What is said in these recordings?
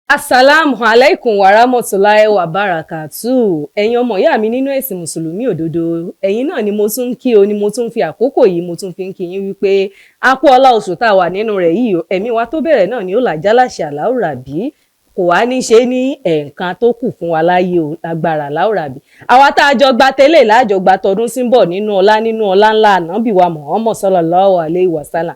Assalamu alaikum warahmatullahi wabarakatuh. Ẹ̀yin ọmọ ìyá mi nínú ẹ̀sìn Mùsùlùmí òdodo. Ẹ̀yin náà ni mo tún ń kí o, ni mo tún fi àkókò yìí mo tún fi ń kí yín wípé a kú ọlá oṣù tá a wà nínú rẹ̀ yìí o. Ẹ̀mí wa tó bẹ̀rẹ̀ náà ni ó làjá láṣẹ Àláùràbí. Kò wá ní ṣe ní ẹ̀ẹ̀kan tó kù fún wa láyé o, agbára Àláùràbí. Àwa tá a jọ gba tẹ́lẹ̀ láàjọ gba tọdún sí ń bọ̀ nínú ọlá ńlá Ànábì wa Muhammad sallallahu alaihi wasallam.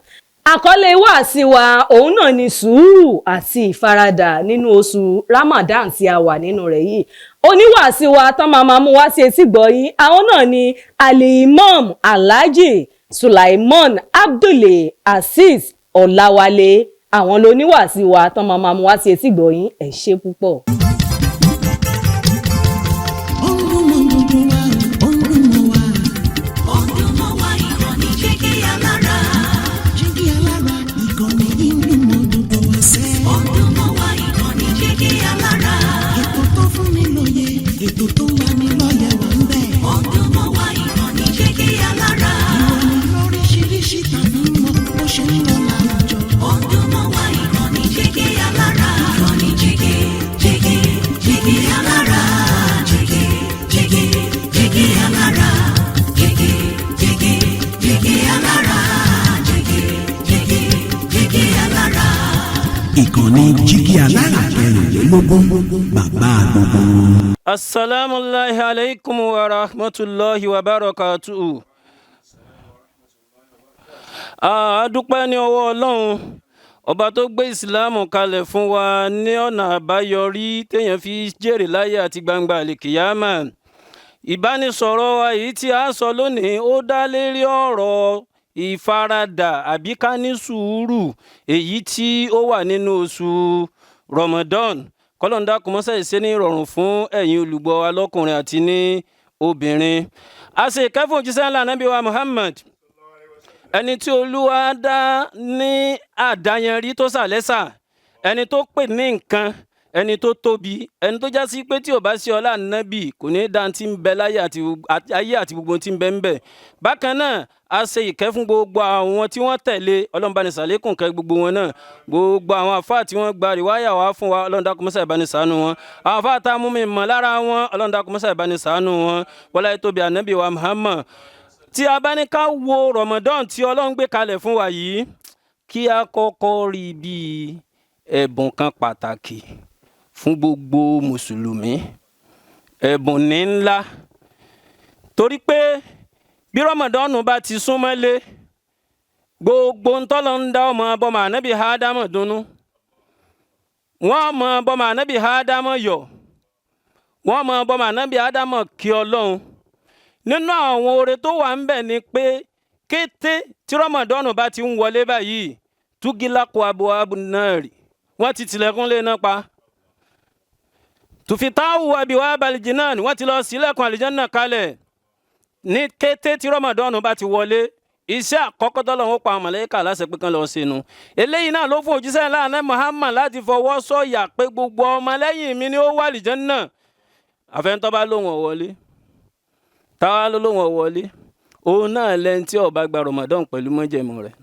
Àkọlé wáàsí wa òun náà ni sùúrù àti ìfaradà nínú oṣù Ramadan tí a wà nínú rẹ̀ yìí. Oníwàásí wa tán máa mú wá sí etí gbọ̀yìn àwọn náà ni Al-Imam Alhaji Sulaiman Abdul Azeez Ọláwálé. Àwọn lóníwàásí wa tán máa mú wá sí etí gbọ̀yìn. Ẹ ṣé púpọ̀. Ìkànnì jígí alára kẹrìnlélógún bàbá gbogbo. Assalamu alaikum wa rahmatullahi wa barakatuhu. A dúpẹ́ ní ọwọ́ Ọlọ́run ọba tó gbé ìsìláàmù kalẹ̀ fún wa ní ọ̀nà àbáyọrí téèyàn fi jèrè láyé àti gbangba àlìkìyámà. Ìbánisọ̀rọ̀ wa yìí tí a sọ lónìí ó dá lérí ọ̀rọ̀ ìfaradà àbí ká ní sùúrù èyí tí ó wà nínú oṣù Ramadan. Kọ́lọ́ndà kò mọ́sá ìṣe ní ìrọ̀rùn fún ẹ̀yin olùgbọ́ wa lọ́kùnrin àti ní obìnrin. A ṣe ìkẹ́fún òjíṣẹ́ ńlá Ànábì wa Muhammad, ẹni tí Olúwa dá ní àdáyanrí tó sàlẹ́sà, ẹni tó pè ní nǹkan, ẹni tó tóbi, ẹni tó já sí pé tí ò bá sí ọlá Ànábì kò ní dá tí ń bẹ láyé àti gbogbo tí ń bẹ ń bẹ. Bákan náà a ṣe ìkẹ́ fún gbogbo àwọn tí wọ́n tẹ̀lé, Ọlọ́run bá ní ṣàlékún kẹ́ gbogbo wọn náà. Gbogbo àwọn àfáà tí wọ́n gba rìwáyà wá fún wa, Ọlọ́run dákun mọ́sá ìbáni ṣàánú wọn. Àwọn àfáà tá a mú mi mọ̀ lára wọn, Ọlọ́run dákun mọ́sá ìbáni ṣàánú wọn. Wọlá tóbi Ànábì wa Muhammad. Tí a bá ní ká wo Ramadan tí Ọlọ́run gbé kalẹ̀ fún wa yìí, kí a kọ́kọ́ rí bí ẹ̀bùn kan pàtàkì fún gbogbo mùsùlùmí. Ẹ̀bùn ní ńlá. Torí pé bí Ramadan bá ti súnmọ́lé, gbogbo ntọ́lọ́ ń dá ọmọ bọ́mọ Ànábì Ádámọ̀ dùnnú. Wọ́n mọ bọ́mọ Ànábì Ádámọ̀ yọ̀. Wọ́n mọ bọ́mọ Ànábì Ádámọ̀ kí Ọlọ́run. Nínú àwọn oore tó wà ń bẹ̀ ni pé kété tí Ramadan bá ti ń wọlé báyìí, túgílákò abwabu náàrì, wọ́n ti tilẹ̀kùn lé náà pa. Tùfìtáwù abwabal jinan, wọ́n ti lọ sílẹ̀kùn àlìjánnà kalẹ̀. Ní kété tí Ramadan bá ti wọlé, iṣẹ́ àkọ́kọ́ tọ́lọ́run pa màláíkà láṣẹ pé kán lọ sínú. Eléyìí náà ló fún òjíṣẹ́ ńlá Ànábì Muhammad láti fọwọ́ sọ̀yà pé gbogbo ọmọlẹ́yìn mi ni ó wà àlìjánnà. Àfẹ́ntọ́ bá lóhùn ọ̀wọ́lé. Táwa ló lóhùn ọ̀wọ́lé. Òun náà lẹ́ni tí ó bá gba Ramadan pẹ̀lú májẹ̀mú rẹ̀.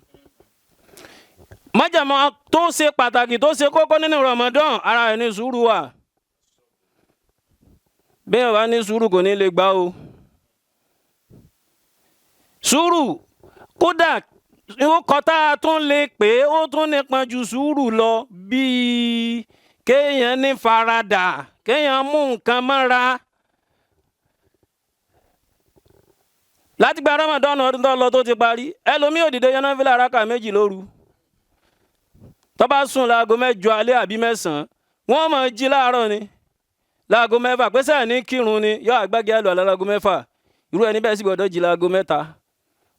Májẹ̀mú tó ṣe pàtàkì tó ṣe kókó nínú Ramadan, ara ẹ̀ ní sùúrù wà. Bí ó bá ní sùúrù kò ní lè gbà o. Sùúrù kódà ó kọta tún lè pé ó tún nípa ju sùúrù lọ, bíi kéèyàn ní faradà, kéèyàn mú nǹkan mọ́ra. Láti gba Ramadan ọdún tó lọ tó ti parí, ẹlòmíì ò dìde yan náfílà rákà méjì lóru. Tó bá sùn láago 8 alẹ́ àbí 9, wọ́n máa jí láàárọ̀ ni. Láago 6 pé sẹ́ẹ̀ ní kírun ni, yóò àgbági àlọ́ láago 6. Irú ẹni bẹ́ẹ̀ sì gbọ́dọ̀ jí láago 3.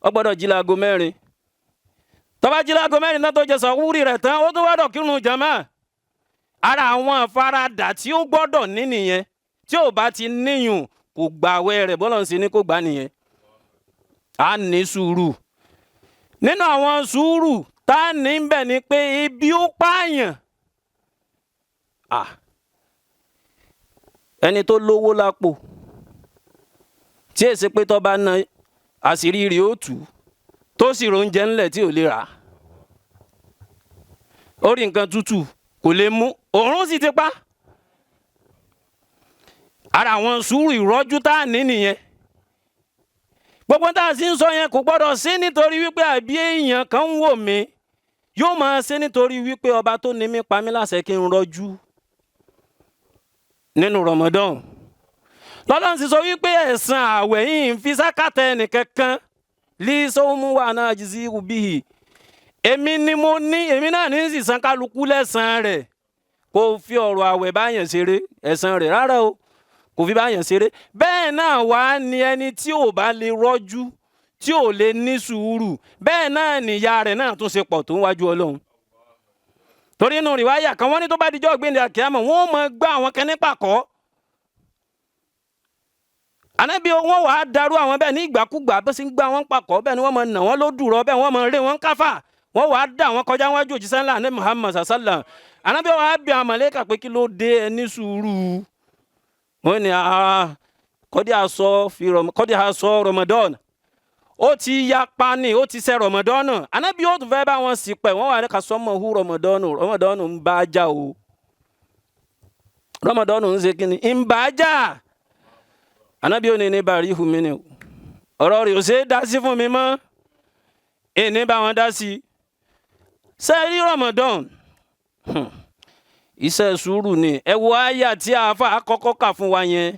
Ó gbọ́dọ̀ jí láago 4. Tó bá jí láago 4 náà tó jẹ sàwúrì rẹ̀ tán, ó tún gbọ́dọ̀ kírun jàmá. Ara àwọn àfaradà tí ó gbọ́dọ̀ ní nìyẹn. Tí ò bá ti níyùn kò gbààwẹ̀ rẹ̀ bọ́lọ̀ ń ṣe ní kò gbà nìyẹn. A ní sùúrù. Nínú àwọn sùúrù tá a ní ń bẹ̀ ni pé ebi ó pààyàn. Ẹni tó lówó lápò tí èsì pé tó bá ná àṣírí rí ó tú tó sì róúnjẹ ńlẹ̀ tí ò lè rà. Ó rí nǹkan tútù kò lè mú, òórùn sì ti pa. Ara àwọn sùúrù ìrọ́jú tá a ní nìyẹn. Gbogbo tá a sì ń sọ yẹn kò gbọ́dọ̀ sí nítorí wípé àbí èèyàn kan ń wò mí, yóò máa ṣe nítorí wípé ọba tó ní mí pa mí láṣẹ kí n rọ́jú nínú Ramadan. Lọ́lọ́run sì sọ wípé ẹ̀san àwẹ̀ yìí ń fi sákàtà ẹnìkankan lí sọ́wọ́mú wà náà jìzí ubíhì. Èmi ni mo ní, èmi náà ní sì san kálukú lẹ́san rẹ̀. Kò fi ọ̀rọ̀ àwẹ̀ báyàn ṣeré ẹ̀san rẹ̀ rárá o, kò fi báyàn ṣeré. Bẹ́ẹ̀ náà wá ní ẹni tí ò bá lè rọ́jú, tí ò lè ní sùúrù, bẹ́ẹ̀ náà nìyà rẹ̀ náà tún ṣe pọ̀ tó ń wájú Ọlọ́run. Torí inú rìwáyà kan wọ́n ní tó bá dijọ́ gbéǹde àkíyàmọ̀ wọ́n mọ̀ gbá àwọn kan ní pàkọ́. Ànábì wọn wàá darú àwọn bẹ́ẹ̀ ní ìgbàkúgbà bó sì ń gbá wọn pàkọ́, bẹ́ẹ̀ ni wọ́n mọ̀ nà wọ́n lódùrọ̀, bẹ́ẹ̀ wọ́n mọ̀ ré wọn káfà, wọ́n wàá dà wọ́n kọjá wájú òjíṣẹ́ ńlá ní Muhammad sallam. Ànábì wàá bí àwọn màlàíkà pé kí ló dé ẹ ní sùúrù. Wọ́n ní kọ́dí aṣọ Ramadan ó ti yapa ni, ó ti ṣe Ramadan. Ànábì ó tún fẹ́ bá wọn sì pẹ̀, wọ́n wà ní kasọ́mọ̀ hu Ramadan ń bá a jà o. Ramadan ń ṣe kí ni ń bá a jà. Ànábì ó ní bàrí hu mi ni o, ọ̀rọ̀ rẹ̀ ò ṣe é dá sí fún mi mọ́, èní bá wọn dá sí. Ṣé rí Ramadan iṣẹ́ sùúrù ni. Ẹ wo àyà tí àáfà kọ́kọ́ kà fún wa yẹn.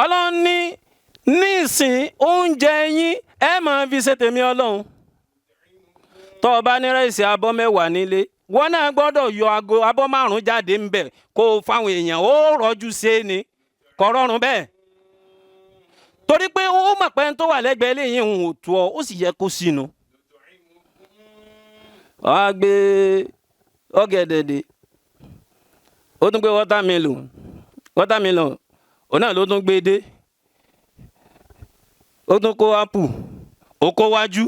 Ọlọ́run ní nísìn oúnjẹ yín ẹ máa fi ṣe tèmi Ọlọ́run. Tó o bá ní ráìsì abọ́ 10 nílé, wọ́n náà gbọ́dọ̀ yọ abọ́ 5 jáde ń bẹ̀ kó o fáwọn èèyàn, ó rọ́jú ṣe ni, kò rọrùn bẹ́ẹ̀. Torí pé ó mọ̀ pé ẹni tó wà lẹ́gbẹ̀ẹ́ lẹ́yìn òun ò tó ọ, ó sì yẹ kó sínú. Ó wá gbé ọ̀gẹ̀dẹ̀ dé, ó tún gbé watermelon, òun náà ló tún gbé dé, ó tún kó apple, ó kó wájú.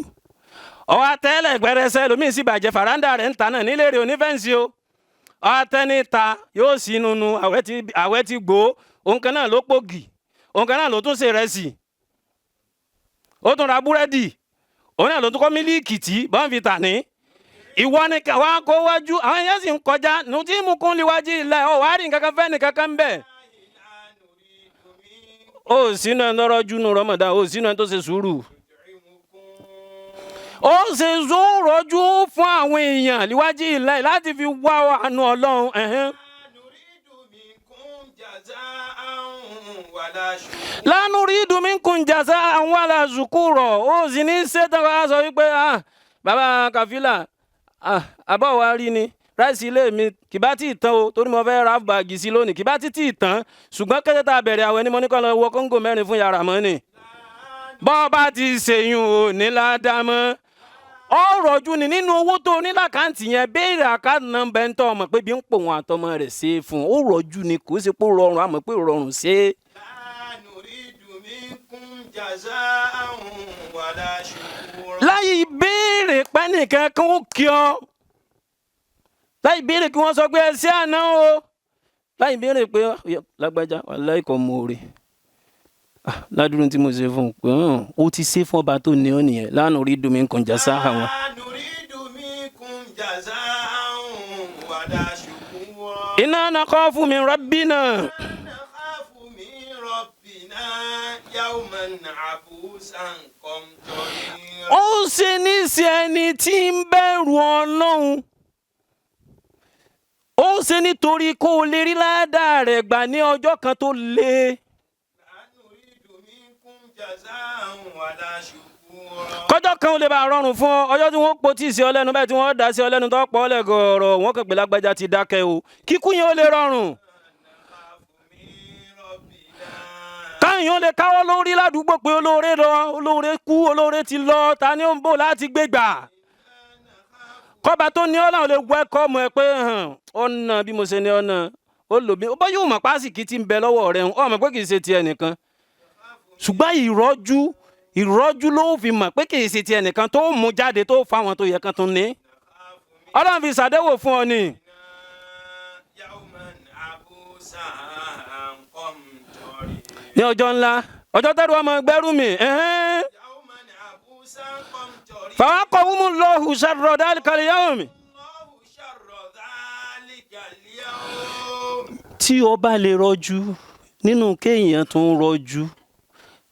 Ọwọ́ atẹ́lẹ̀ gbẹrẹsẹ lómi sì bàjẹ́ fàrándà rẹ̀ ń ta náà nílé rẹ̀ onífẹ́ǹsì o. Ọwọ́ atẹ́ níta yóò sí nínú àwẹ̀ ti gbó, òun kan náà ló pògì, òun kan náà ló tún ṣe ìrẹsì, ó tún ra búrẹ́dì, òun náà ló tún kọ́ mílíìkì tí bọ́ǹfìtà ní. Ìwọ ni káwá kó wájú, àwọn èèyàn sì ń kọjá nù tí mú kún líwájú ilẹ̀ ọ̀ wá rí nǹkan kan fẹ́ nìkan kan bẹ́ẹ̀. Ó sínú ẹ̀ lọ́rọ̀ júnú Ramadan, ó sínú ẹ̀ tó ṣe sùúrù. Ó ṣe rọ́jú fún àwọn èèyàn líwájú ilẹ̀ láti fi wá àánú Ọlọ́run. La nuridu minkum jaza'an wala shukura. Ó sì ní ṣètò wá sọ wípé bàbá Kàfílà àbọ̀ wa rí ni ráìsì ilé mi kì bá tí ì tán o, torí mo fẹ́ ra bàgì sí lónìí kì bá tí ì tán, ṣùgbọ́n kẹ́tẹ́ tá a bẹ̀rẹ̀ àwẹ̀ ni mo ní kọ́ lọ wọ kóńgò 4 fún yàrá mọ́ ni. Bọ́ bá ti ṣèyún o ní ládàmọ́ ọ rọ̀jú ni nínú owó tó ní lákàntì yẹn, béèrè àkáǹtì nọ́mbà ń tọ́ ọmọ pé bí ń pò wọn àtọmọ rẹ̀ ṣe é fún ó rọ̀jú ni, kò ṣe pé ó rọrùn, àmọ́ pé ó rọrùn ṣe é. Láyé ìbéèrè pẹ́ nìkan kan ó kí ọ, láyé ìbéèrè kí wọ́n sọ pé ẹ ṣé àná o, láyé ìbéèrè pé lágbájá wàláhì kò mọ oore ládùúrú tí mo ṣe fún un pé ó ti ṣe fún ọba tó ní ọ nìyẹn. La nuridu minkum jaza'an inna nakhafu min rabbina ó ṣe ní sí ẹni tí ń bẹ̀rù Ọlọ́run, ó ṣe nítorí kó o lè rí ládàá rẹ̀ gbà ní ọjọ́ kan tó le. Kọjọ́ kan ó lè bá rọrùn fún ọ, ọjọ́ tí wọ́n po tí sí ọ lẹ́nu bẹ́ẹ̀ tí wọ́n dá sí ọ lẹ́nu tó pọ̀ lẹ́gọ̀ọ̀rọ̀ wọ́n kàn pé lágbájá ti dákẹ́ o, kíkú yẹn ó lè rọrùn. Káyìn ó lè káwọ́ lórí ládùúgbò pé olóore lọ, olóore kú, olóore ti lọ, ta ni ó ń bò láti gbégbà. Kọ́ba tó ní Ọlọ́run lè wọ ẹ̀kọ́ ọmọ ẹ pé ọ̀nà bí mo ṣe ní ọ̀nà ó lò bí ó bá yóò mọ̀ pásìkì tí ń bẹ lọ́wọ́ rẹ̀ ó mọ̀ pé kì í ṣe ti ẹnìkan. Ṣùgbọ́n ìrọ́jú ló fi mọ̀ pé kì í ṣe ti ẹnìkan tó mú jáde tó fáwọn tó yẹ kan tó ní. Ọlọ́run fi ṣàdéwò fún ọ ni. Ní ọjọ́ ńlá, ọjọ́ tẹ́rù ọmọ gbẹ́rù mi. fawaqahumullahu sharra dhalikal yawm. tí o bá lè rọjú nínú kéèyàn tó ń rọjú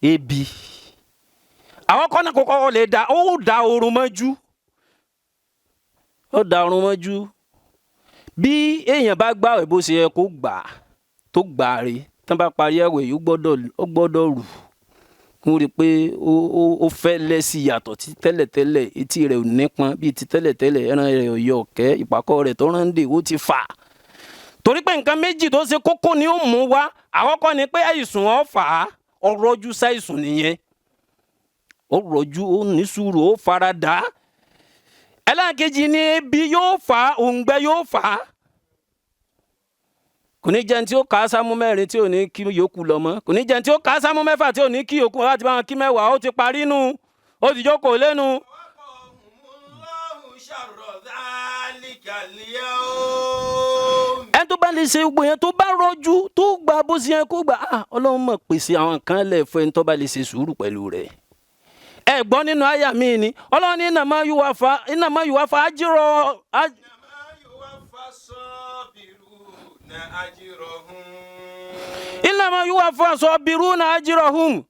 ebi àwọn kan náà kọ́kọ́ lè da ó da oorun mọ́jú bí èèyàn bá gbààwẹ̀ bó ṣe yẹ kó gbà tó gbà rí tán bá parí ẹ̀wẹ̀ yìí ó gbọ́dọ̀ rù kó rí i pé ó fẹ́ lẹ́sí yàtọ̀ tí tẹ́lẹ̀tẹ́lẹ̀ etí rẹ̀ ò nípọn bíi ti tẹ́lẹ̀tẹ́lẹ̀ ẹran rẹ̀ ò yọ ọ̀kẹ́ ìpàkọ́ rẹ̀ tó rán dè ó ti fà torí pé nǹkan méjì tó ṣe kókó ni ó mú wá àkọ́kọ́ ni pé àìsùn ó fà á ọrọ̀jú ṣàìsùn nìyẹn ó rọ̀jú ó ní sùúrù ó fara dà á ẹlẹ́ẹ̀kejì ni ebi yóò fà á òǹgbẹ yóò fà á kò ní jẹun tí ó kà á sámú mẹ́rin tí ò ní kí yòókù lọ mọ́ kò ní jẹun tí ó kà á sámú mẹ́fà tí ò ní kí yòókù láti bá wọn kí mẹ́wàá ó ti parí nu ó ti jókòó lẹ́nu. ẹni tó bá lè ṣe gbogbo yẹn tó bá rọjú tó gba bó ṣe yẹn kó gbà Ọlọ́run mọ̀ pèsè àwọn kan lẹ̀ fún ẹni tó bá lè ṣe sùúrù pẹ̀lú rẹ̀. ẹ gbọ́ nínú àyà mi ni Ọlọ́run ní innama yuwaffa innama yuwaffa sabiruna ajrahum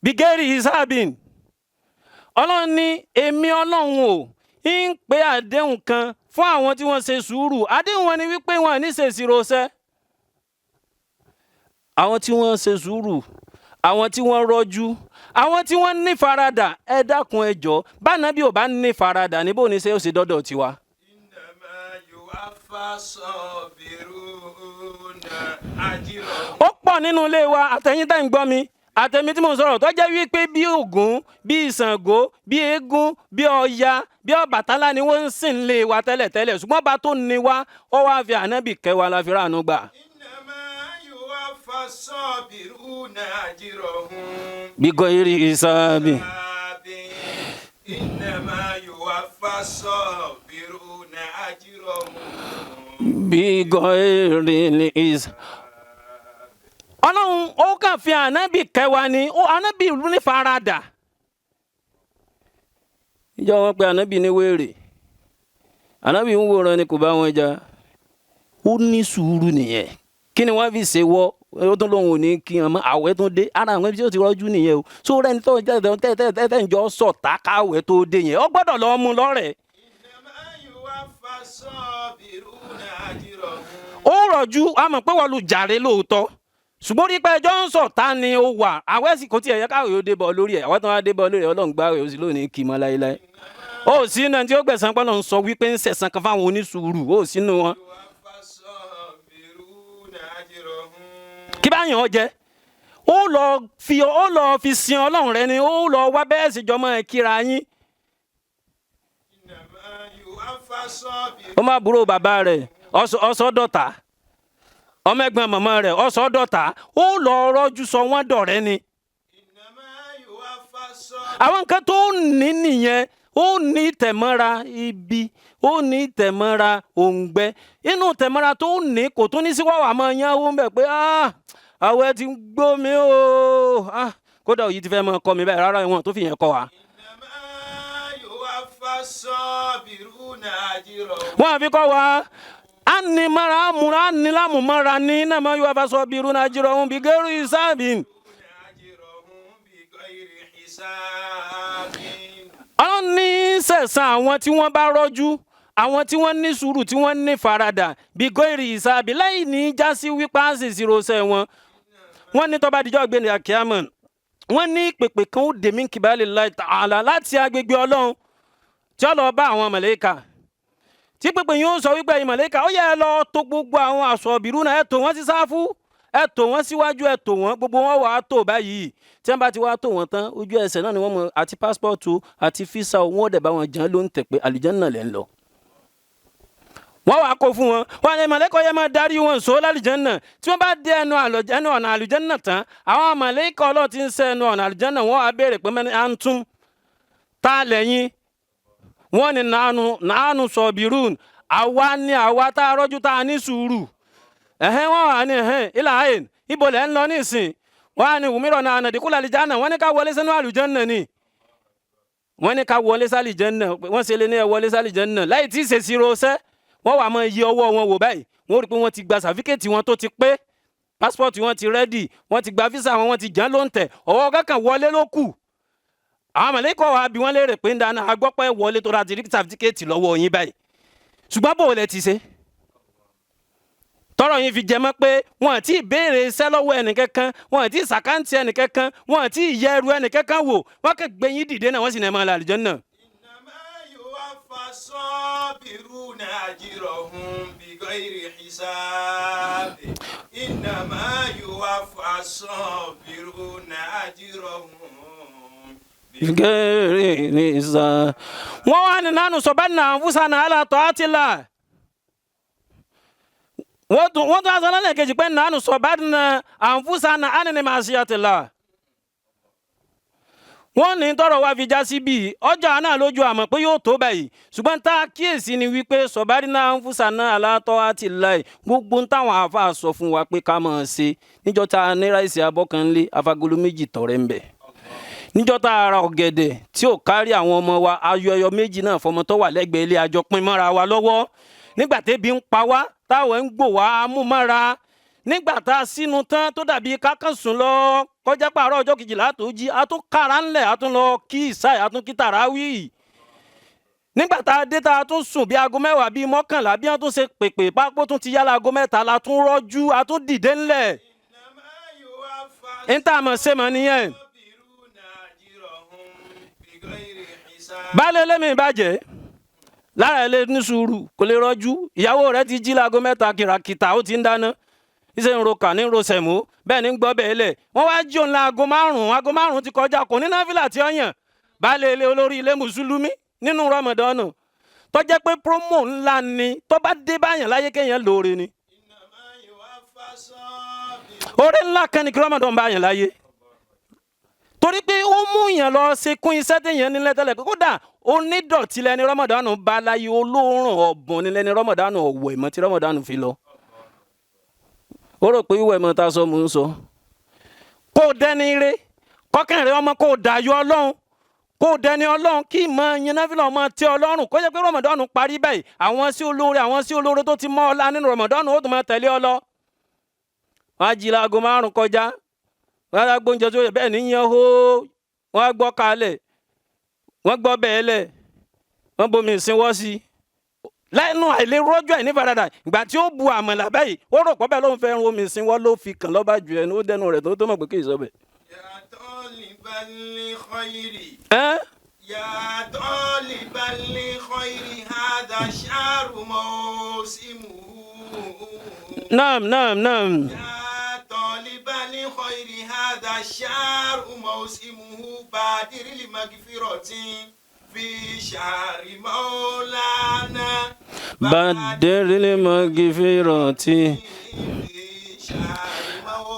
bighairi hisabin. Ọlọ́run ní èmi Ọlọ́run ò ń pe àdéhùn kan fún àwọn tí wọ́n ṣe sùúrù àdéhùn wọn ni wípé wọn ní ṣe ìṣirọ́ṣẹ́ àwọn tí wọ́n ṣe sùúrù àwọn tí wọ́n rọjú àwọn tí wọ́n ní faradà ẹ dákun ẹ jọ̀ọ́ bá Nábì ò bá ní faradà níbo ni ṣe ó ṣe dọ́dọ̀ tiwa. ó pọ̀ nínú ilé wa àtẹ̀yìn tá ń gbọ́ mi àtẹ̀mí tí mo sọ̀rọ̀ tó jẹ́ wípé bí Ògún bí Ṣàngó bí eégún bí Ọya bí Ọbàtálá ni wọ́n ń sìn lé wa tẹ́lẹ̀tẹ́lẹ̀ ṣùgbọ́n bá tó ní wa ó wá fi Ànábì kẹwàá la fi ráàánú gbà. bighairi hisabi. bighairi hisabi. Ọlọ́run ó kàn fi Ànábì kẹwàá ni Ànábì ní faradà. ìjọ wọn pe Ànábì ní wèrè Ànábì ń wòran ni kò bá wọn jà ó ní sùúrù nìyẹn kí ni wọ́n fi ṣe wọ́ ó tún lóun ò ní kí wọn mọ́ àwẹ̀ tó dé ara àwọn ibi tí ó ti rọ́jú nìyẹn o tó rẹ́ni tó tẹ́ ń jọ sọ̀tá káwẹ̀ tó dé yẹn ó gbọ́dọ̀ lọ́ọ́ mú lọ́rẹ̀ẹ́. ó rọ̀jú a mọ̀ pé wọ́n lu jàre lóòótọ́ ṣùgbọ́n rí pé ẹjọ́ ń sọ̀tá ni ó wà àwẹ̀ sì kò tiẹ̀ yẹ káwé ó débọ̀ lórí ẹ̀ àwọn tó wá débọ̀ lórí ẹ̀ Ọlọ́run gbáwẹ̀ ó sì lónìí kì í mọ́ láéláé ó sínú ẹni tí ó gbẹ̀san pé Ọlọ́run sọ wípé ń ṣẹ̀san kan fáwọn onísùúrù ó sínú wọn. kí bá yàn ọ́ jẹ́ ó lọ fi sin Ọlọ́run rẹ ni ó lọ wá bẹ́ẹ̀ sì jọmọ́ ẹ kíra yín. ó má burú bàbá rẹ̀ ọ̀sọ́ dọ̀tá ọmọ ẹ̀gbọ́n màmá rẹ̀ ọ̀sọ́ dọ̀tá ó lọ rọ́jú sọ wọ́n dọ̀rẹ́ ni. àwọn nǹkan tó ní nìyẹn ó ní tẹ̀mọ́ra ibi ó ní tẹ̀mọ́ra òǹgbẹ inú tẹ̀mọ́ra tó ní kò tún ní sí wàá máa yán owó ń bẹ̀ pé àwẹ̀ ti gbó mi o kódà òyì ti fẹ́ máa kọ́ mi báyìí rárá ìwọ̀n tó fi yẹn kọ́ wa. wọ́n àfi kọ́ wa animara amúra anilámùmọ́ra ní innama yuwaffa sabiruna ajrahum bighairi hisabin. Ọlọ́run ní sẹ̀san àwọn tí wọ́n bá rọ́jú àwọn tí wọ́n ní sùúrù tí wọ́n ní faradà bighairi hisabi láì ní jásí wípé á sì ṣírọ́ṣẹ́ wọn. wọ́n ní tó bá dijọ́ gbé ní àkíyàmọ̀ wọ́n ní pèpè kan ó dèmí kibalillahi ta'ala láti agbègbè Ọlọ́run tí ó lọ bá àwọn màláíkà tí pèpè yóò sọ wípé ẹ̀yin màláíkà ó yẹ ẹ lọ tó gbogbo àwọn asabiruna ẹ tò wọ́n sí sáfù ẹ tò wọ́n síwájú ẹ tò wọ́n gbogbo wọn wà á tò báyìí tí wọ́n bá ti wá tò wọ́n tán ojú ẹsẹ̀ náà ni wọ́n mọ àti pásítọ̀tù àti físà wọn dẹ̀ bá wọn jẹun ló ń tẹ̀ pé àlùjánnà lẹ́ ń lọ. wọ́n wàá kó fún wọn wọn ni màláíkà yẹn máa darí wọn sọ lálùjánnà tí wọ́n bá dé ẹnu ọ̀nà àlùjánnà tán àwọn màláíkà Ọlọ́run ti ń ṣe ẹnu ọ̀nà àlùjánnà wọ́n wàá béèrè pé mẹ́ni antum tá lẹ́yìn wọ́n ní nánú sọ̀bìrún àwa ni àwa tá a rọ́jú tá a ní sùúrù wọ́n wà ní ilà ayé ibo lẹ́ ń lọ nísìn wọ́n á ní wùmírọ̀ náà ànàdìkúlẹ̀ àlùjánnà wọ́n ní ká wọlé sínú àlùjánnà ni wọ́n ní ká wọlé sálì Jánnà wọ́n ṣe lé ní ẹ wọlé sálì Jánnà láì tí ì ṣèṣirò ṣẹ́ wọ́n wà máa yí ọwọ́ wọn wò báyìí wọ́n rí pé wọ́n ti gba sàfíkẹ́ẹ̀tì wọn tó ti pé passport wọn ti rẹ́dì wọ́n ti gba visa wọn ti jàn ló ń tẹ̀ ọwọ́ kankan wọlé ló kù. àwọn mọ̀lẹ́kọ̀ wa bí wọ́n léèrè pé ń dáná agbọ́pẹ́ wọlé tó ra ti rí sàfíkẹ́ẹ̀tì lọ́wọ́ yín báyìí ṣùgbọ́n bò lẹ ti ṣe. tọrọ yín fi jẹ mọ́ pé wọn ti béèrè iṣẹ́ lọ́wọ́ ẹnìkankan wọn ti sàkáǹtì ẹnìkankan wọn ti yẹ ẹrù ẹnìkankan wò wọn kàn gbé yín dìde náà wọ́n sì ní ẹ máa lọ àlùjánnà. الصابرون أجرهم بغير حساب إنما يوفى الصابرون أجرهم بغير حساب وأن نحن صبرنا أنفسنا على طاعة الله wọ́n tún aṣọ lọ́nà kejì pé nánú صبرنا أنفسنا عن معصية الله wọ́n ní tọrọ wa fi já sí bíi ọjọ́ àná lójú àmọ́ pé yóò tó báyìí ṣùgbọ́n tá a kíyèsí ni wípé sọ̀bárínà ń fúnṣà náà alátọ́ àti láì gbogbo ń táwọn àáfàá sọ fún wa pé ká máa ṣe níjọ́ tá a ní ráìsì abọ́kànlé afagolo méjì tọrẹ ń bẹ̀ níjọ́ tá a ra ọ̀gẹ̀dẹ̀ tí ò kárí àwọn ọmọ wa ayọ̀ ẹyọ méjì náà fọmọ tó wà lẹ́gbẹ̀ẹ́ ilé àjọ pín mọ́ra wa lọ́wọ́ nígbà tébi ń pa wá táwọn ń gbò wá amúmọ́ra nígbà tá a sínú tán tó dàbí kákànsùn lọ kọjá pààrọ̀ ọjọ́ kejìlá tó jí a tún kára ńlẹ̀ a tún lọ kí ìsáì a tún kí tàràwí nígbà tá a dé tá a tún sùn bí aago mẹ́wàá bíi mọ́kànlá bí wọ́n tún ṣe pèpè pápó tún ti yálà aago mẹ́ta la tún rọ́jú a tún dìde ńlẹ̀ ń tà mọ̀ ṣe mọ̀ nìyẹn. baálé lẹ́mìí bàjẹ́ lára ilé ní sùúrù kò lè rọ́jú ìyàwó rẹ̀ ti jí láago mẹ́ta kìràkìtà ó ti ń dáná iṣẹ́ ń ro kà ní ro sẹ̀mú bẹ́ẹ̀ ni ń gbọ́ bẹ́ẹ̀ lẹ̀ wọ́n wá jí òun la aago márùn-ún ti kọjá kò ní náfìlà tí ó yàn baálé ilé olórí ilé mùsùlùmí nínú Ramadan tó jẹ́ pé promo ńlá ni tó bá dé báyàn láyé kéèyàn lóore ni oore ńlá kan ní kí Ramadan báyàn láyé torí pé ó mú yàn lọ ṣe kún iṣẹ́ téèyàn nílẹ̀ tẹ́lẹ̀ pé kódà onídọ̀tí lẹni Ramadan bá láyé olóòrùn ọ̀bùn ni lẹni Ramadan ọ̀wọ̀ ìmọ̀ tí Ramadan fi lọ ó rò pé ìwẹ̀ mọ́ ta sọ mò ń sọ kó dẹni ire kọ́kànlẹ̀ ọmọ kó dayọ̀ Ọlọ́run kó dẹni Ọlọ́run kí ìmọ̀ yanáfìlà ọmọ tí Ọlọ́run kó jẹ́ pé Ramadan parí báyìí àwọn sí olóore tó ti mọ́ ọlá nínú Ramadan ó tún máa tẹ̀lé ọ lọ. wọ́n á jí láago 5 kọjá wọ́n á gbóúnjẹ tó yẹ bẹ́ẹ̀ níyẹn hó wọ́n á gbọ́ kalẹ̀ wọ́n gbọ́ bẹ́ẹ̀ lẹ̀ wọ́n bomi ìsínwọ́ sí i lẹ́nu àìlè rọ́jò ẹ̀ ní farada ìgbà tí ó bu àmàlà báyìí ó rò pọ́ bẹ́ẹ̀ ló ń fẹ́ rún omi ìsìn wọ́n ló fi kàn lọ́ba jù ẹnu ó dẹnu rẹ̀ tó mọ̀ pé kì í sọ bẹ́ẹ̀. yàtọ̀ libali khoiri. ẹ́ yàtọ̀ libali khoiri hada sharu mọ́símù. naam. yàtọ̀ libali khoiri hada sharu mọ́símù bàdìrí limagifirọ̀tì. في شهر مولانا بدر المغفرة.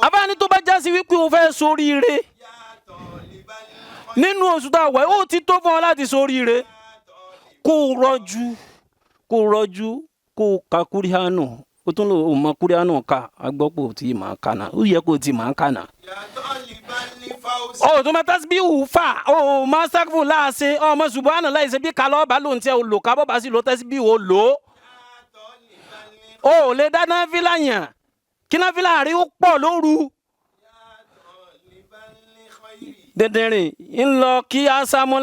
abáni tó bá já sí wípé o fẹ́ ṣoríire nínú oṣù tá a wà ó ti tó fún ọ láti ṣoríire kó rọjú kó ka kúríhánù ó tún lò ó mọ kúríhánù ká agbọ́pọ̀ tí mà á kànà ó yẹ kó tí mà á kànà. ó tún máa tásbí wùfà ó máa sáfù láàṣẹ ọmọ subhana láìsẹ bí kalọ́ bá lóun tiẹ̀ ò lò ká bọ́ bá sì lọ tásbí ò lò ó lè dá náfìlà yàn kí náfìlà rí ó pọ̀ lóru. dẹ̀dẹ̀rìn ń lọ kí ásámú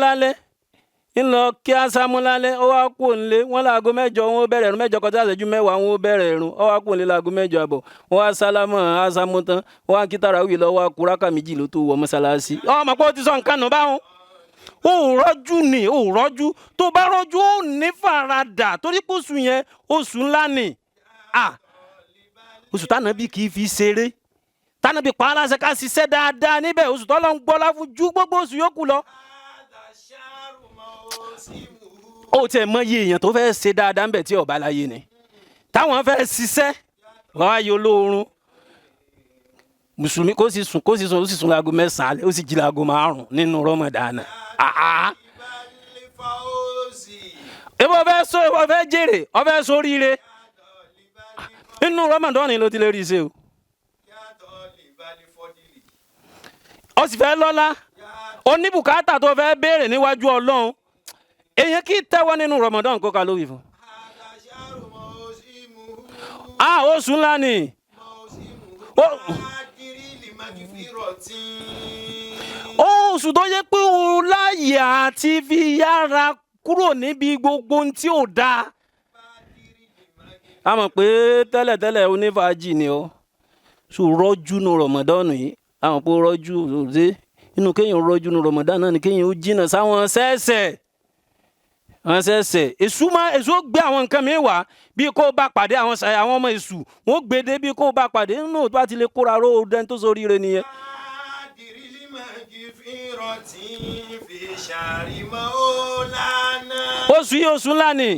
lálẹ́ ó wá kú òǹlé wọn láago 7 wọn ó bẹ̀rẹ̀ ẹ̀rùn 7 kọjá ìṣẹ́jú 10 wọn ó bẹ̀rẹ̀ ẹ̀rùn ó wá kú òǹlé láago 7 àbọ̀ wọn wá sálámọ̀ ásámú tán wọn wá kí tàràwí lọ wá kú rákà 2 ló tó wọ mọ́sálásí. ọmọ pé ó ti sọ nǹkan nù báwọn ó rọ́jú tó bá rọ́jú ó ní faradà torí pé oṣù yẹn oṣù ńlá ni oṣù tánàbí kì í fi ṣeré tánàbí pa á láṣẹ ká ṣiṣẹ́ dáadáa níbẹ̀ oṣù tọ́lọ́ ń gbọ́lá fún ju gbogbo oṣù yòókù lọ. ó tiẹ̀ mọ iye èèyàn tó fẹ́ ṣe dáadáa ń bẹ̀ tí ọba láyé ni táwọn fẹ́ ṣiṣẹ́ wọ́n á yọ olóorun mùsùlùmí kó sì sùn láago 9 alẹ́ ó sì jí láago 5 nínú Ramadan. ebo fẹ́ jèrè ó fẹ́ ṣoríire nínú Ramadan ló ti lè rí i ṣe o. ó sì fẹ́ lọ́lá oníbùkátà tó fẹ́ béèrè níwájú Ọlọ́run èèyàn kì í tẹ́wọ́ nínú Ramadan kó ka lórí fún. هذا شهر موسمه Oṣù ńlá ni بادر لمغفرة oṣù tó yẹ pé o láyè àti fi yára kúrò níbi gbogbo ohun tí ò dáa. A mọ̀ pé tẹ́lẹ̀tẹ́lẹ̀ onífàájì ni ọ́ ṣù rọ́jú nu Ramadan yìí a mọ̀ pé rọ́jú òde inú kéèyàn rọ́jú nu Ramadan náà ni kéèyàn ó jìnnà sáwọn sẹ́ẹ̀sẹ̀ àwọn sẹ́ẹ̀sẹ̀ èṣù ó gbé àwọn nǹkan mi wá bí kò bá pàdé àwọn ọmọ èṣù wọ́n gbé dé bí kò bá pàdé nínú tó bá ti lè kóra ró dẹ́n tó sórí rẹ nìyẹn. بادر لمغفرة في شهر مولانا Oṣù yìí oṣù ńlá ni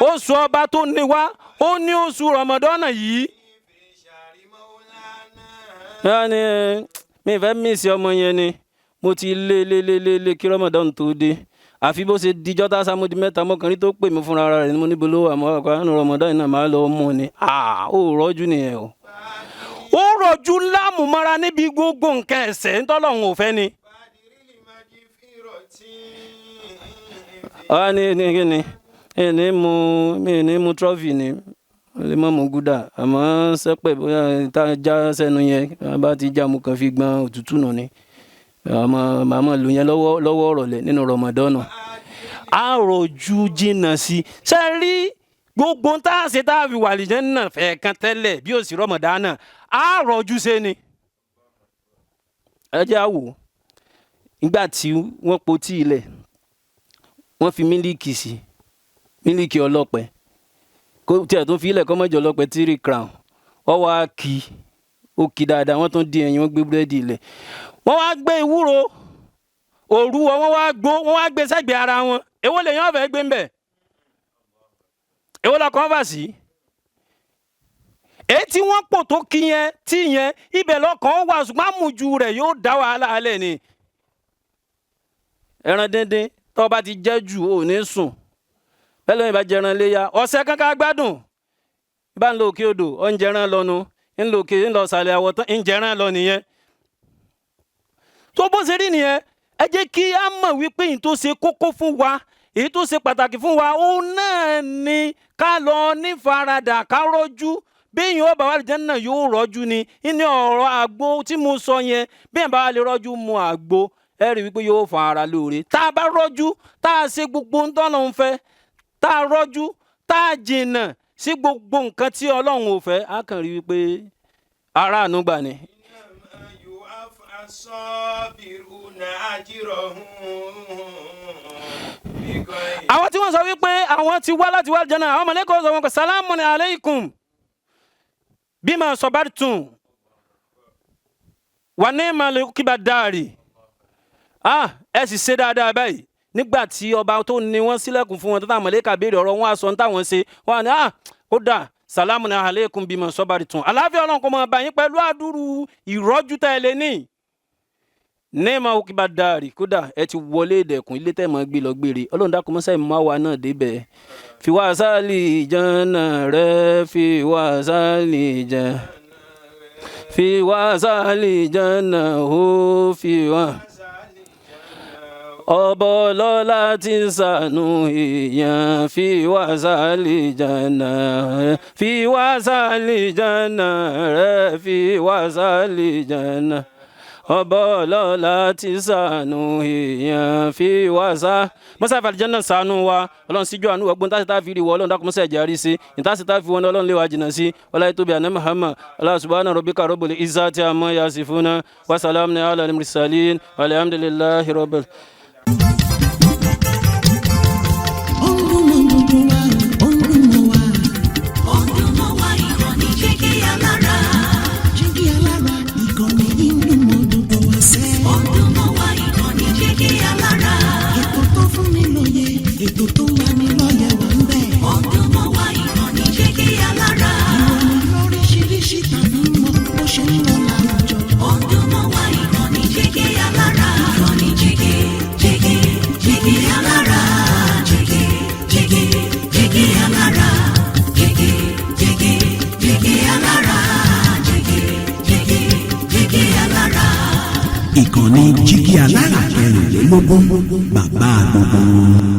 oṣù ọba tó ní wá ó ní oṣù Ramadan yìí. في شهر مولانا Yáni mi fẹ́ mísì ọmọ yẹn ni mo ti lé kí Ramadan tó dé àfi bó ṣe dijọ́ tá a sá mo di mẹ́ta mọ́kànlí tó pè mí fúnra rẹ̀ ni mo níbo ló wà mọ́ àpá nínú Ramadan náà máa lọ mú ni ó rọ́jú nìyẹn o. Ó rọ̀jú láàmú mọ́ra níbi gbogbo nǹkan ẹ̀ṣẹ̀ ńtọ́lọ́hún ò fẹ́ ni. ní mu trọ́fì ni lè má mu gúdà àmọ́ sẹ́pẹ̀ bóyá tá a já sẹ́nu yẹn bá ti já mu kàn fi gbọ́n òtútù nù ni màmá lò yẹn lọ́wọ́ ọ̀rọ̀lẹ́ nínú Ramadan. A rọ̀jú jìnnà sí ṣe rí gbogbo tá a ṣe tá a fi wà lìjẹ́ náà fẹ́ kan tẹ́lẹ̀ bí ó sì Ramadan náà a rọ̀jú ṣe ni. Ẹ jẹ́ á wò nígbà tí wọ́n po tí ilẹ̀ wọ́n fi mílíkì sí mílíkì ọlọ́pẹ kó tiẹ̀ tó fi ilẹ̀ kọ́ mọ́jọ ọlọ́pẹ 3 crown wọ́n wá ó kì dáadáa wọ́n tún di ẹ̀yìn wọ́n gbé búrẹ́dì ilẹ̀ wọ́n wá gbé ewúro òru wọ́n wá gbé sẹ́gbẹ̀ẹ́ ara wọn èwo lèyàn ọ̀fẹ́ gbé ń bẹ̀ èwo la kọ́ fà sí èyí tí wọ́n pò tó kí yẹn tí yẹn ibẹ̀ lọ́kàn wà ṣùgbọ́n àmùjù rẹ̀ yóò dá wàhálà alẹ́ ni ẹran díndín tó bá ti jẹ́ jù ò ní sùn bẹ́ẹ̀ lóyìn bá jẹran léyà ọ̀sẹ̀ kankan gbádùn bá ń lo òkè odò ọ̀ ń jẹran lọ́nu ń lo òkè ń lọ sàlẹ̀ àwọ̀tán ń jẹran lọ nìyẹn tó bó ṣe rí nìyẹn ẹ jẹ́ kí á mọ̀ wípé èyí tó ṣe kókó fún wa èyí tó ṣe pàtàkì fún wa ó náà ni ká lọ ní faradà ká rọ́jú béèyàn ó bá wà lè jẹ́ náà yóò rọ́jú ni ní ọ̀rọ̀ àgbo tí mo sọ yẹn béèyàn bá wà lè rọ́jú mu àgbo ẹ rí wípé yóò fa ara lóore tá a bá rọ́jú tá a ṣe gbogbo ń tọ́nà ń fẹ́ tá a rọ́jú tá a jìnnà sí gbogbo nǹkan tí Ọlọ́run ò fẹ́ á kàn rí wípé ara àánú gbà ni. Àwọn tí wọ́n sọ wípé àwọn ti wá láti wá jẹ́nà àwọn mọ̀lẹ́kọ̀ọ́ sọ wọn pé salamun alaykum bima sabartum wa ni'mal uqbad-dari. Ẹ sì ṣe dáadáa báyìí nígbà tí ọba tó ní wọ́n sílẹ̀kùn fún wọn tó táwọn mọ̀lẹ́kà béèrè ọ̀rọ̀ wọn àsọ táwọn ṣe wọn ni ó dà salamun alaykum bima sabartum àlàáfíà Ọlọ́run kó máa bá yín pẹ̀lú àdúrú ìrọ́jú tẹ́ ẹ lé ní. Ni'mal uqbad-dari kódà ẹ ti wọlé ìdẹ̀kùn ilé tẹ́ mọ́ gbé lọ gbére Ọlọ́run dákun mọ́sá ìmọ̀ wa náà débẹ̀ fi wá sálì jẹ́nà rẹ̀ fi wá sálì jẹ́ fi wá sálì jẹ́nà ó fi wá. Ọbọ̀ lọ́lá tí ń ṣàánú èèyàn fi wá sálì jẹ́nà rẹ̀ fi wá sálì jẹ́nà rẹ̀ fi wá sálì jẹ́nà. Ọbọ̀ lọ́la ti ṣàánú èèyàn fi wá sá mọ́sá ìfàlìjẹ́nà ṣàánú wa Ọlọ́run síjú àánú ọgbọ́n tá a sì tá a fi rí wọ Ọlọ́run dákun mọ́sá ẹ̀jẹ̀ àrí sí ìta sì tá a fi wọn Ọlọ́run lé wa jìnnà sí ọláyé tóbi àná Muhammad Allah subhana rabbika rabbil izzati amma yasifuna wa salamun ala al-mursalin walhamdulillahi rabbil. Ètò tó wà ní lọ́yẹ̀ wà ń bẹ̀. Ọdún mọ́ wá ìkànnì Jígí Alára. Ìròyìn lóríṣiríṣi tàbí mọ bó ṣe ń lọ láwùjọ. Ọdún mọ́ wá ìkànnì Jígí Alára. Ìkànnì Jígí Jígí Alára. Jígí Alára. Jígí Alára. Jígí Alára. Ìkànnì Jígí Alára. mẹ́rìnlélógún bàbá gbogbo wọn.